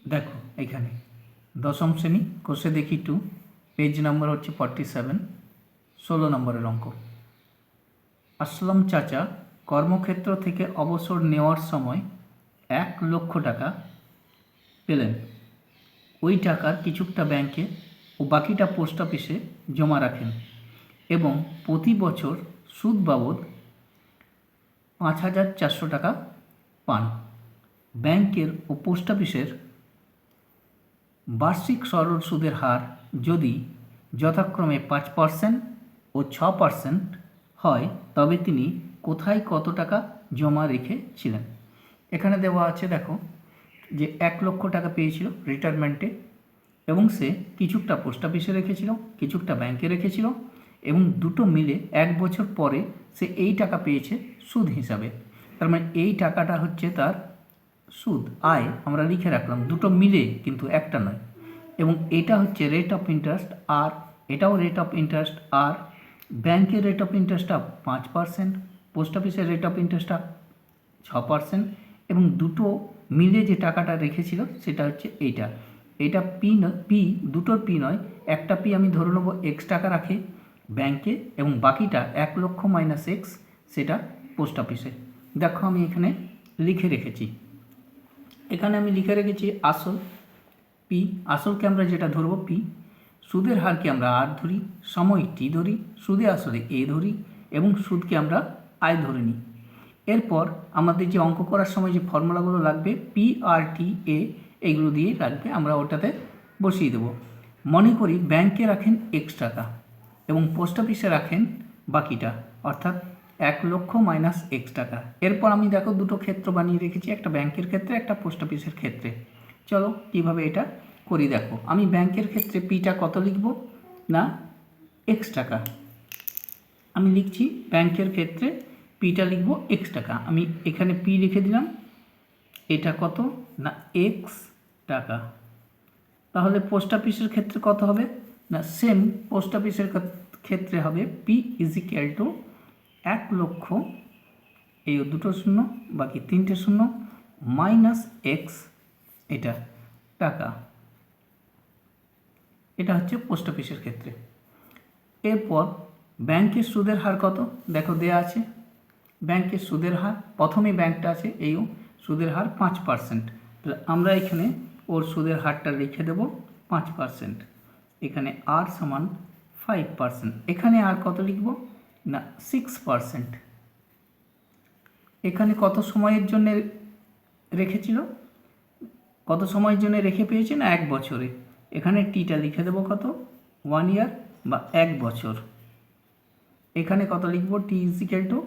দেখো এখানে দশম শ্রেণী কোষে দেখি 2, পেজ নাম্বার হচ্ছে 47, 16 নম্বরের অঙ্ক। আসলাম চাচা কর্মক্ষেত্র থেকে অবসর নেওয়ার সময় 1,00,000 টাকা পেলেন। ওই টাকার কিছুটা ব্যাংকে ও বাকিটা পোস্ট অফিসে জমা রাখেন এবং প্রতি বছর সুদ বাবদ 5,400 টাকা পান। ব্যাংকের ও পোস্ট অফিসের বার্ষিক সরল সুদের হার যদি যথাক্রমে 5% ও 6% হয় তবে তিনি কোথায় কত টাকা জমা রেখেছিলেন। এখানে দেওয়া আছে দেখো যে 1,00,000 টাকা পেয়েছিল রিটায়ারমেন্টে এবং সে কিছুটা পোস্ট অফিসে রেখেছিল, কিছুটা ব্যাংকে রেখেছিল এবং দুটো মিলে 1 বছর পরে সে এই টাকা পেয়েছে সুদ হিসাবে। তার মানে এই টাকাটা হচ্ছে তার সুদ, আয় আমরা লিখে রাখলাম, দুটো মিলে কিন্তু একটা নয়। এবং এটা হচ্ছে রেট অফ ইন্টারেস্ট, আর এটাও রেট অফ ইন্টারেস্ট, আর ব্যাংকের রেট অফ ইন্টারেস্টটা 5%, পোস্ট অফিসের রেট অফ ইন্টারেস্টটা 6% এবং দুটো মিলে যে টাকাটা রেখেছিল সেটা হচ্ছে এইটা। এটা পি দুটোর পি নয়, একটা পি আমি ধরে নেবো x টাকা রাখে ব্যাংকে এবং বাকিটা 1,00,000 মাইনাস এক্স সেটা পোস্ট অফিসে। দেখো আমি এখানে লিখে রেখেছি, এখানে আমি লিখে রেখেছি আসল পি, আসলকে আমরা যেটা ধরবো পি, সুদের হারকে আমরা আর ধরি, সময় টি ধরি, সুদে আসলে এ ধরি এবং সুদকে আমরা আয় ধরে নিই। এরপর আমাদের যে অঙ্ক করার সময় যে ফর্মুলাগুলো লাগবে পি আর টি এ এইগুলো দিয়ে লাগবে, আমরা ওটাতে বসিয়ে দেবো। মনে করি ব্যাংকে রাখেন x টাকা এবং পোস্ট অফিসে রাখেন বাকিটা, অর্থাৎ 1,00,000 মাইনাস x টাকা। এরপর আমি দেখো দুটো ক্ষেত্র বানিয়ে রেখেছি, একটা ব্যাংকের ক্ষেত্রে একটা পোস্ট অফিসের ক্ষেত্রে। চলো কীভাবে এটা করি দেখো। আমি ব্যাংকের ক্ষেত্রে পিটা কত লিখব না x টাকা, আমি লিখছি ব্যাংকের ক্ষেত্রে পিটা লিখব x টাকা, আমি এখানে পি লিখে দিলাম। এটা কত না x টাকা। তাহলে পোস্ট অফিসের ক্ষেত্রে কত হবে না সেম, পোস্ট অফিসের ক্ষেত্রে হবে পি ইজ ইকুয়াল টু 1,00,000, এই দুটো শূন্য বাকি তিনটে শূন্য মাইনাস এক্স এটা টাকা। এটা হচ্ছে পোস্ট অফিসের ক্ষেত্রে। এরপর ব্যাংকের সুদের হার কত দেখো দেয়া আছে, ব্যাংকের সুদের হার প্রথমে ব্যাংকটা আছে এই সুদের হার 5%, তাহলে আমরা এখানে ওর সুদের হারটা লিখে দেব 5%, এখানে আর সমান 5%, এখানে আর কত লিখব না 6%। এখানে কত সময়ের জন্য রেখেছিল, কত সময়ের জন্য রেখে পেয়েছে না 1 বছরে, এখানে টিটা লিখে দেবো কত 1 ইয়ার বা 1 বছর। এখানে কত লিখব টি ইজ ইকুয়াল টু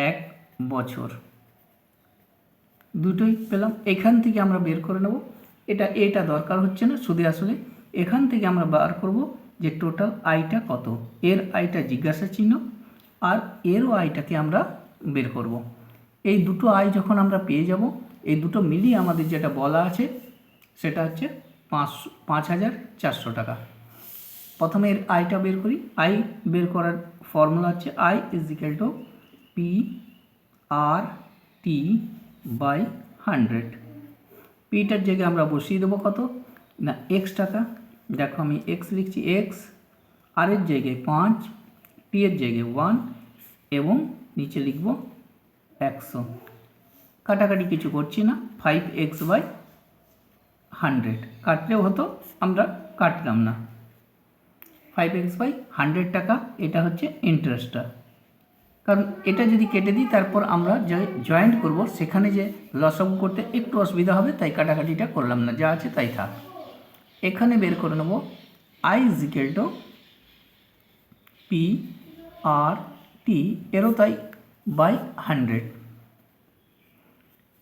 1 বছর। দুটোই পেলাম, এখান থেকে আমরা বের করে নেব, এটা দরকার হচ্ছে না সুদে আসলে, এখান থেকে আমরা বার করব যে টোটাল আয়টা কত, এর আয়টা জিজ্ঞাসা চিহ্ন আর এরও আয়টাকে আমরা বের করব। এই দুটো আয় যখন আমরা পেয়ে যাব, এই দুটো মিলিয়ে আমাদের যেটা বলা আছে সেটা হচ্ছে 5,400 টাকা। প্রথমে এর আয়টা বের করি, আয় বের করার ফর্মুলা হচ্ছে I is equal to P R T by 100। পিটার জায়গায় আমরা বসিয়ে দেবো কত না x টাকা, দেখো আমি x লিখছি x, আর এর জায়গায় 5, টি এর জায়গায় 1 এবং নিচে লিখব 100। কাটাকাটি কিছু করছি না, 5x বাই 100 কাটলেও হতো, আমরা কাটলাম না। 5x বাই 100 টাকা, এটা হচ্ছে ইন্টারেস্টটা। কারণ এটা যদি কেটে দিই তারপর আমরা জয়েন্ট করব, সেখানে যে লসাগু করতে একটু অসুবিধা হবে, তাই কাটাকাটিটা করলাম না, যা আছে তাই থাক। এখানে বের করে নেব I is equal to P R T, এরও তাই বাই 100।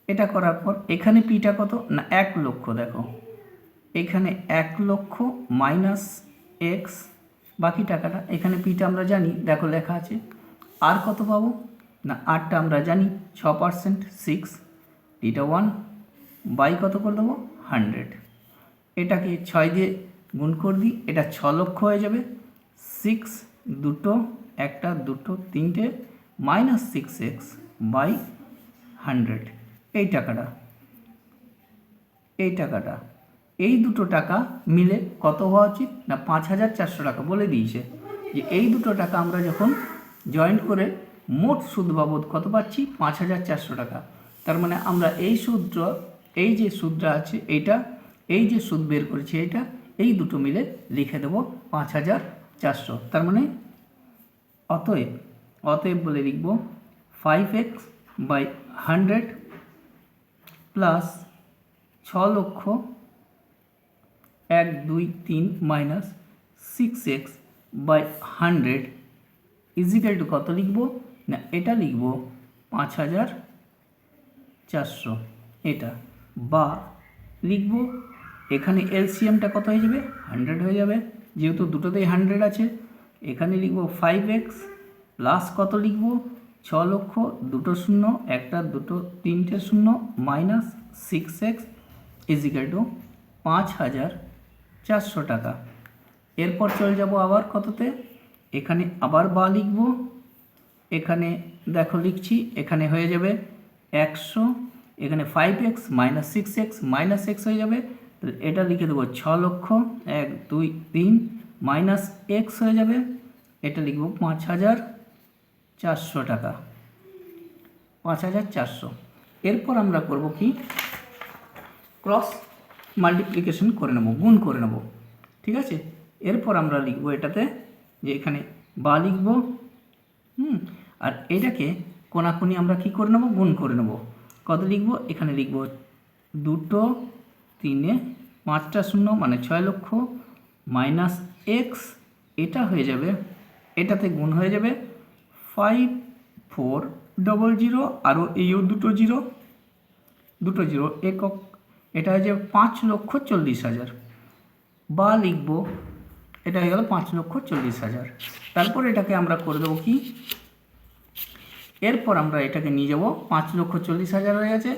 এটা করার পর এখানে পিটা কত না 1,00,000, দেখো এখানে 1,00,000 মাইনাস এক্স বাকি টাকাটা, এখানে পিটা আমরা জানি দেখো লেখা আছে। আর কত পাবো না আরটা আমরা জানি 6%, 6, টিটা 1 বাই কত করে দেবো 100, এটাকে 6 দিয়ে গুণ করে দিই, এটা 6,00,000 হয়ে যাবে। 6 দুটো, একটা দুটো তিনটে মাইনাস 6x বাই 100, এই টাকাটা এই দুটো টাকা মিলে কত হওয়া উচিত না 5,400 টাকা বলে দিয়েছে যে এই দুটো টাকা আমরা যখন জয়েন্ট করে মোট সুদ বাবদ কত পাচ্ছি 5,400 টাকা। তার মানে আমরা এই সূত্র, এই যে সুদটা আছে এইটা, এই যে সুদ বের করেছি এইটা, এই দুটো মিলে লিখে দেব 5,400। তার মানে অতএব বলে লিখব 5x by 100 plus 6,00,000 1 2 3 minus 6x by 100 is equal to কত লিখব না এটা লিখব 5,400 এটা, বা লিখব এখানে এলসিএমটা কত হয়ে যাবে 100 হয়ে যাবে, যেহেতু দুটোতেই 100 আছে। এখানে লিখব 5x প্লাস কত লিখব 6,00,000 দুটো শূন্য একটা দুটো তিনটে শূন্য মাইনাস 6x ইজিক্যাল টু 5,400 টাকা। এরপর চলে যাব আবার কততে, এখানে আবার বা লিখব, এখানে দেখো লিখছি, এখানে হয়ে যাবে 100, এখানে 5x minus 6x minus x হয়ে যাবে, তাহলে এটা লিখে দেবো 6,00,000 1 2 3 মাইনাস x হয়ে যাবে, এটা লিখব 5,400 টাকা, 5,400। এরপর আমরা করব কি ক্রস মাল্টিপ্লিকেশন করে নেব, গুণ করে নেব, ঠিক আছে। এরপর আমরা লিখব এটাতে যে এখানে বা লিখব, আর এটাকে কোনাকুনি আমরা কি করে নেব গুণ করে নেব। কত লিখব এখানে লিখব 2 3 5টা শূন্য মানে 6,00,000 মাইনাস এক্স, এটা হয়ে যাবে, এটাতে গুণ হয়ে যাবে 5,400 আরও এইও দুটো জিরো একক, এটা হয়ে যাবে 5,40,000, বা লিখব এটা হয়ে গেল 5,40,000। তারপর এটাকে আমরা করে দেবো কি, এরপর আমরা এটাকে নিয়ে যাব 5,40,000 হয়ে গেছে,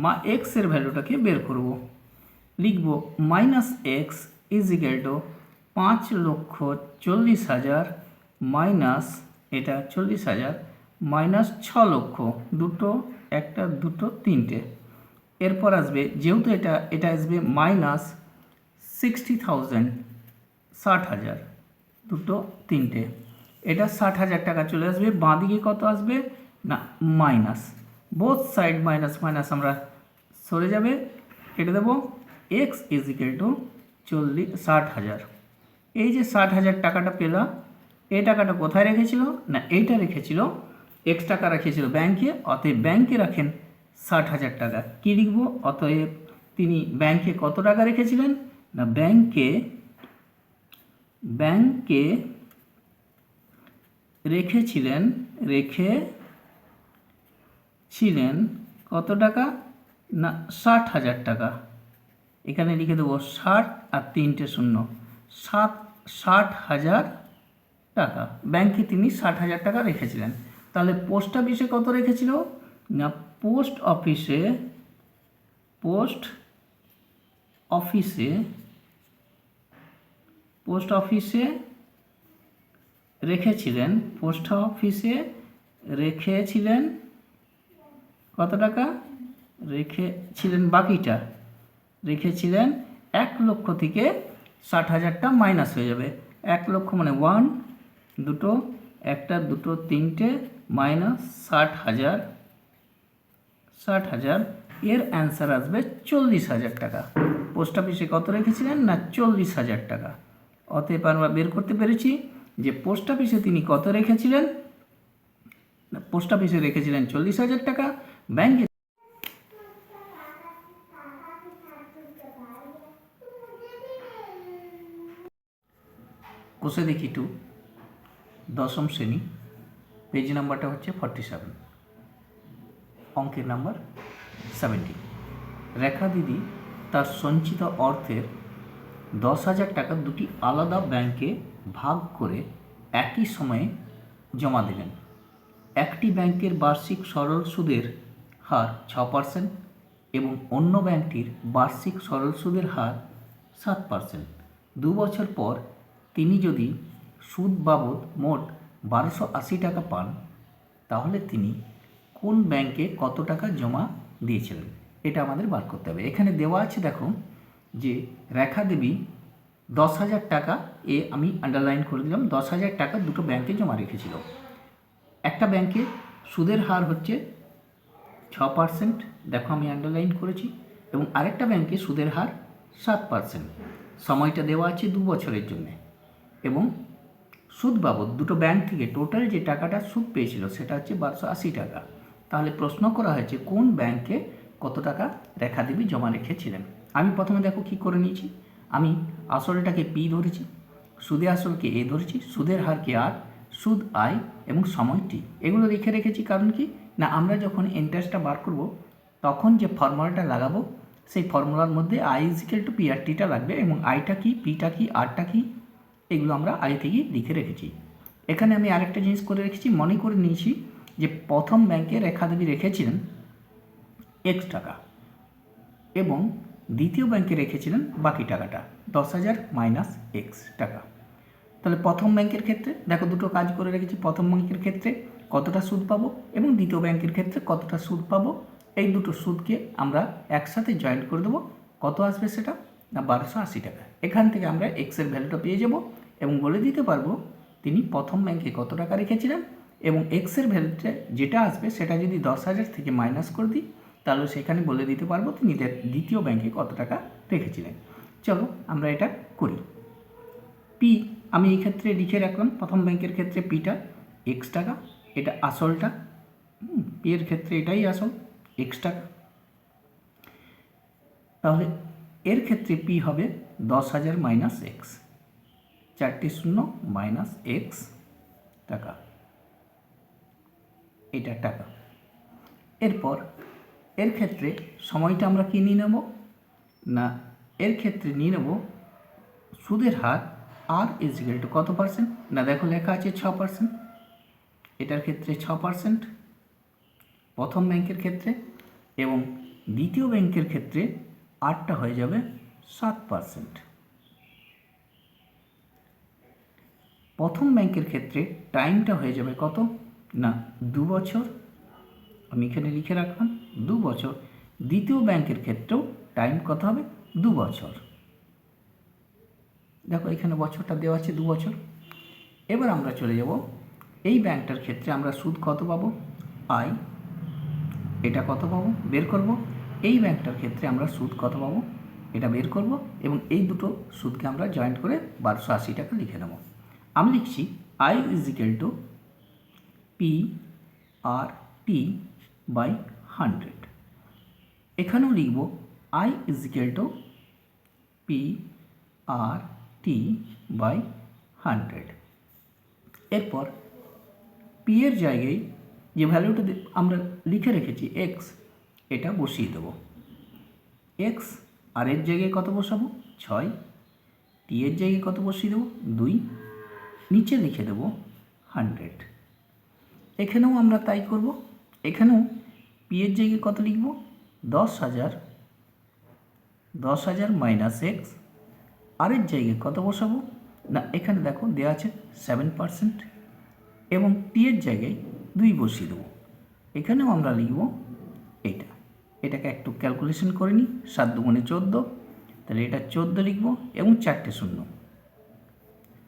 মা এক্সের ভ্যালুটাকে বের করব, লিখব minus x is equal two 5,40,000 minus এটা 40,000 মাইনাস 6,00,000 দুটো একটা দুটো তিনটে। এরপর আসবে যেহেতু এটা আসবে মাইনাস 60,000 60,000 দুটো তিনটে, এটা 60,000 টাকা চলে আসবে। বাঁ দিকে কত আসবে না minus, both side minus minus আমরা সরে যাবে, কেটে দেবো এক্স ইজ ইকুয়াল টু 60,000। এই যে 60,000 টাকাটা পেলাম, এই টাকাটা কোথায় রেখেছিল না এইটা রেখেছিল, এক্স টাকা রেখেছিল ব্যাংকে, অতএব ব্যাংকে রাখেন 60,000 টাকা। কী লিখব, অতএব তিনি ব্যাংকে কত টাকা রেখেছিলেন না ব্যাংকে রেখেছিলেন কত টাকা না 60,000 টাকা। এখানে লিখে দেবো 60 আর 3টে শূন্য 60,000 টাকা, ব্যাংকে তিনি 60,000 টাকা রেখেছিলেন। তাহলে পোস্ট অফিসে কত রেখেছিল না পোস্ট অফিসে রেখেছিলেন কত টাকা রেখেছিলেন, বাকিটা রেখেছিলেন 1,00,000 থেকে 60,000টা মাইনাস হয়ে যাবে, 1,00,000 মানে 1 দুটো একটা দুটো তিনটে মাইনাস 60,000 এর অ্যান্সার আসবে 40,000 টাকা। পোস্ট অফিসে কত রেখেছিলেন না 40,000 টাকা। অতএব আমরা বের করতে পেরেছি যে পোস্ট অফিসে তিনি কত রেখেছিলেন, পোস্ট অফিসে রেখেছিলেন 40,000 টাকা, ব্যাংকে কোষে দেখি 2 দশম শ্রেণী, পেজ নাম্বারটা হচ্ছে 47, অঙ্কের নাম্বার 70। রেখা দিদি তার সঞ্চিত অর্থের 10,000 টাকা দুটি আলাদা ব্যাংকে ভাগ করে একই সময়ে জমা দিলেন। একটি ব্যাংকের বার্ষিক সরল সুদের হার 6% এবং অন্য ব্যাংকটির বার্ষিক সরল সুদের হার 7%। 2 বছর পর তিনি যদি সুদ বাবদ মোট 1,280 টাকা পান, তাহলে তিনি কোন ব্যাংকে কত টাকা জমা দিয়েছিলেন, এটা আমাদের বার করতে হবে। এখানে দেওয়া আছে দেখো যে রেখা দেবী 10,000 টাকা আমি আন্ডারলাইন করে দিলাম, 10,000 টাকা দুটো ব্যাংকে জমা রেখেছিল। একটা ব্যাংকে সুদের হার হচ্ছে 6%, দেখো আমি আন্ডারলাইন করেছি, এবং আরেকটা ব্যাংকে সুদের হার 7%। সময়টা দেওয়া আছে 2 বছরের জন্য, এবং সুদ বাবদ দুটো ব্যাংক থেকে টোটাল যে টাকাটা সুদ পেয়েছিল সেটা হচ্ছে 1280 টাকা। তাহলে প্রশ্ন করা হয়েছে কোন ব্যাংকে কত টাকা রেখা দেবী জমা রেখেছিলেন। আমি প্রথমে দেখো কী করে নিয়েছি, আমি আসলটাকে পি ধরেছি, সুদে আসলকে এ ধরেছি, সুদের হারকে আর, সুদ আই এবং সময় টি, এগুলো লিখে রেখেছি। কারণ কি না, আমরা যখন ইন্টারেস্টটা বার করব তখন যে ফর্মুলাটা লাগাবো সেই ফর্মুলার মধ্যে আই ইজিক্যাল টু পি আর টিটা লাগবে, এবং আইটা কি, পিটা কি, আরটা কি, এগুলো আমরা আগে থেকেই লিখে রেখেছি। এখানে আমি আরেকটা জিনিস করে রেখেছি, মনে করে নিয়েছি যে প্রথম ব্যাংকে রেখা দেবী রেখেছিলেন এক্স টাকা, এবং দ্বিতীয় ব্যাংকে রেখেছিলেন বাকি টাকাটা 10,000 মাইনাস এক্স টাকা। তাহলে প্রথম ব্যাংকের ক্ষেত্রে দেখো দুটো কাজ করে রেখেছি, প্রথম ব্যাংকের ক্ষেত্রে কতটা সুদ পাবো এবং দ্বিতীয় ব্যাংকের ক্ষেত্রে কতটা সুদ পাবো, এই দুটো সুদকে আমরা একসাথে জয়েন্ট করে দেবো। কত আসবে সেটা না 1280 টাকা। এখান থেকে আমরা এক্সের ভ্যালুটা পেয়ে যাব এবং বলে দিতে পারবো তিনি প্রথম ব্যাংকে কত টাকা রেখেছিলেন, এবং এক্সের ভ্যালুটা যেটা আসবে সেটা যদি 10,000 থেকে মাইনাস করে দিই তাহলে সেখানে বলে দিতে পারবো তিনি দ্বিতীয় ব্যাংকে কত টাকা রেখেছিলেন। চলো আমরা এটা করি। পি আমি এই ক্ষেত্রে লিখে রাখলাম, প্রথম ব্যাংকের ক্ষেত্রে পিটা এক্স টাকা, এটা আসলটা, পি এর ক্ষেত্রে এটাই আসল এক্স টাকা। তাহলে এর ক্ষেত্রে পি হবে 10,000 মাইনাস এক্স, 4টি শূন্য মাইনাস এক্স টাকা, এটা টাকা। এরপর এর ক্ষেত্রে সময়টা আমরা কী নিয়ে নেব না, এর ক্ষেত্রে নিয়ে নেব সুদের হার আর ইজিক্যাল টু কত পার্সেন্ট না, দেখো লেখা আছে 6%, এটার ক্ষেত্রে 6% প্রথম ব্যাংকের ক্ষেত্রে, এবং দ্বিতীয় ব্যাংকের ক্ষেত্রে আরটা হয়ে যাবে 7%। প্রথম ব্যাংকের ক্ষেত্রে টাইমটা হয়ে যাবে কত না 2 বছর, আমি এখানে লিখে রাখলাম 2 বছর। দ্বিতীয় ব্যাংকের ক্ষেত্রেও টাইম কত হবে 2 বছর, দেখো এখানে বছরটা দেওয়া আছে 2 বছর। এবার আমরা চলে যাব এই ব্যাংকটার ক্ষেত্রে আমরা সুদ কত পাবো আই, এটা কত পাবো বের করব। এই ব্যাংকটার ক্ষেত্রে আমরা সুদ কত পাবো এটা বের করব, এবং এই দুটো সুদকে আমরা জয়েন্ট করে 1280 টাকা লিখে নেব। আমি লিখছি I is equal to P R T by 100, এখানেও লিখব I is equal to P R T by 100। এরপর পি এর জায়গায় যে ভ্যালুটা আমরা লিখে রেখেছি এক্স, এটা বসিয়ে দেবো। এক্স আর এর জায়গায় কত বসাবো 6, টি এর জায়গায় কত বসিয়ে দেবো 2, নিচে লিখে দেবো 100। এখানেও আমরা তাই করব, এখানেও পি এর জায়গায় কত লিখব 10,000 মাইনাস এক্স, আর এর জায়গায় কত বসাবো না এখানে দেখো দেওয়া আছে 7%, এবং টি এর জায়গায় 2 বসিয়ে দেবো। এখানেও আমরা লিখব এটাকে একটু ক্যালকুলেশন করে নিই, 7 দুগুণে 14, তাহলে এটা 14 লিখব এবং 4টে শূন্য,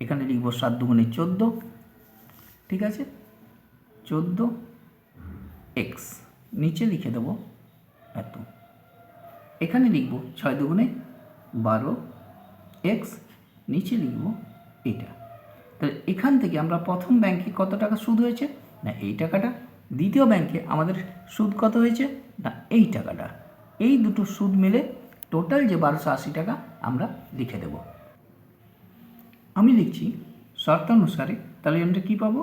এখানে লিখব 7 দুগুণে 14, ঠিক আছে 14 এক্স, নিচে লিখে দেবো এত, এখানে লিখব 6 দুগুণে 12 এক্স, নিচে লিখব এটা। তাহলে এখান থেকে আমরা প্রথম ব্যাংকে কত টাকা সুদ হয়েছে না এই টাকাটা, দ্বিতীয় ব্যাংকে আমাদের সুদ কত হয়েছে না এই টাকাটা, এই দুটো সুদ মিলে টোটাল যে 1280 টাকা আমরা লিখে দেব। আমি লিখছি শর্তানুসারে, তাহলে আমরা কী পাবো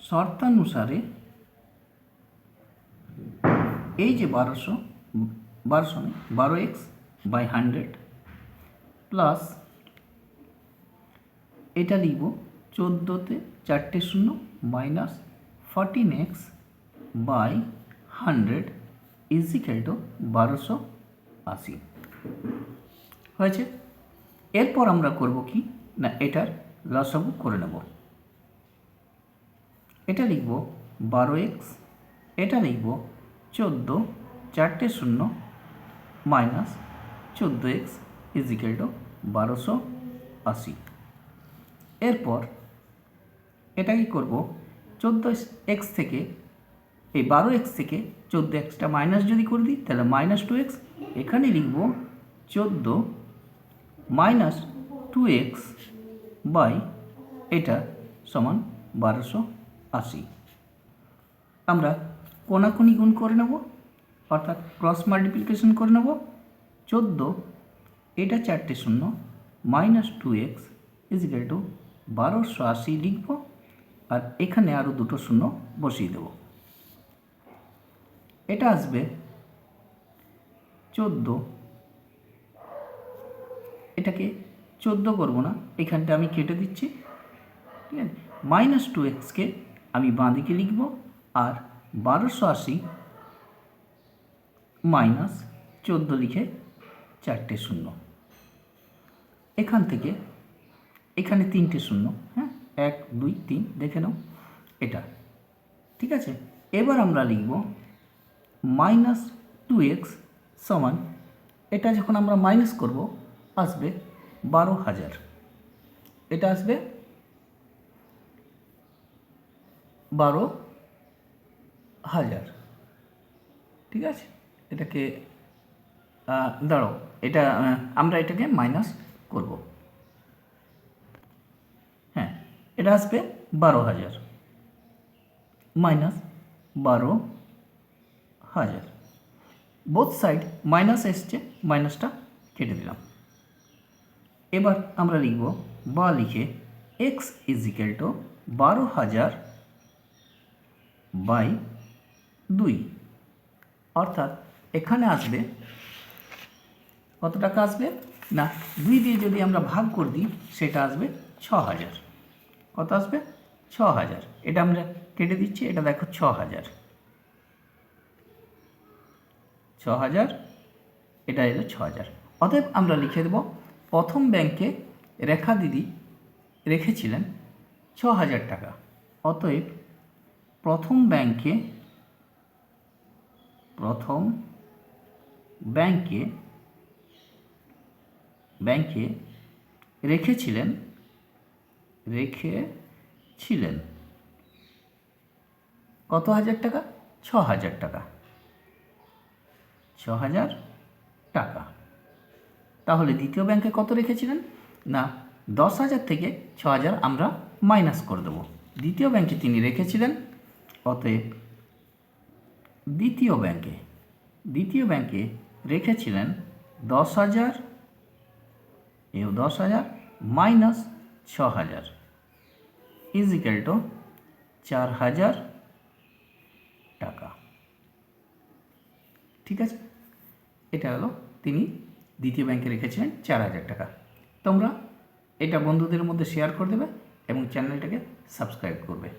শর্তানুসারে এই যে 12x বাই 100 প্লাস এটা লিখব 14তে 4টে শূন্য minus 14x by 100 is equal two 1280 হয়েছে। এরপর আমরা করব কি না এটার লসাগু করে নেব, এটা লিখব 12x এটা লিখব 14 চারটে শূন্য মাইনাস 14x ইজিক্যাল টু 1280। এরপর এটা কি করব, 14x থেকে এই 12x থেকে 14xটা মাইনাস যদি করে দিই তাহলে -2x। এখানে লিখব 14 মাইনাস 2x বাই এটা সমান 1280। আমরা কোনাকুনি গুণ করে নেব, অর্থাৎ ক্রস মাল্টিপ্লিকেশন করে নেব। 14 এটা চারটে শূন্য -2x ইজিক্যাল টু 1280 লিখব, আর এখানে আরও দুটো শূন্য বসিয়ে দেব। এটা আসবে 14, এটাকে 14 করব না, এখানটা আমি কেটে দিচ্ছি, ঠিক আছে। -2xকে আমি বাঁ দিকে লিখব, আর 1280 মাইনাস 14 লিখে চারটে শূন্য। এখান থেকে এখানে তিনটে শূন্য, হ্যাঁ, 1 2 3 দেখে নাও এটা, ঠিক আছে। এবার আমরা লিখব -2x সমান, এটা যখন আমরা মাইনাস করব আসবে 12,000, এটা আসবে 12,000, ঠিক আছে। এটাকে দাঁড়াও, এটা আমরা এটাকে মাইনাস করব, হ্যাঁ, এটা আসবে 12,000 মাইনাস 12,000। বোথ সাইড মাইনাস এসছে, মাইনাসটা কেটে দিলাম। এবার আমরা লিখব বা লিখে x ইজিক্যাল টু 12,000 বাই 2, অর্থাৎ এখানে আসবে কত টাকা আসবে না, 2 দিয়ে যদি আমরা ভাগ করে দিই সেটা আসবে 6,000। কত আসবে? 6,000। এটা আমরা কেটে দিচ্ছি, এটা দেখো 6,000, এটা এলো 6,000। অতএব আমরা লিখে দেব প্রথম ব্যাংকে রেখা দিদি রেখেছিলেন 6,000 টাকা, অতএব প্রথম ব্যাংকে রেখেছিলেন কত হাজার টাকা? 6,000 টাকা, 6,000 টাকা। তাহলে দ্বিতীয় ব্যাংকে কত রেখেছিলেন না, 10,000 থেকে 6,000 আমরা মাইনাস করে দেব। দ্বিতীয় ব্যাংকে তিনি রেখেছিলেন, অতএব দ্বিতীয় ব্যাংকে রেখেছিলেন 10,000, এও 10,000 মাইনাস 6,000 ইজিক্যাল টু 4,000 টাকা, ঠিক আছে। এটা হলো তিনি দ্বিতীয় ব্যাংকে রেখেছিলেন 4,000 টাকা। তোমরা এটা বন্ধুদের মধ্যে শেয়ার করে দেবে এবং চ্যানেলটাকে সাবস্ক্রাইব করবে।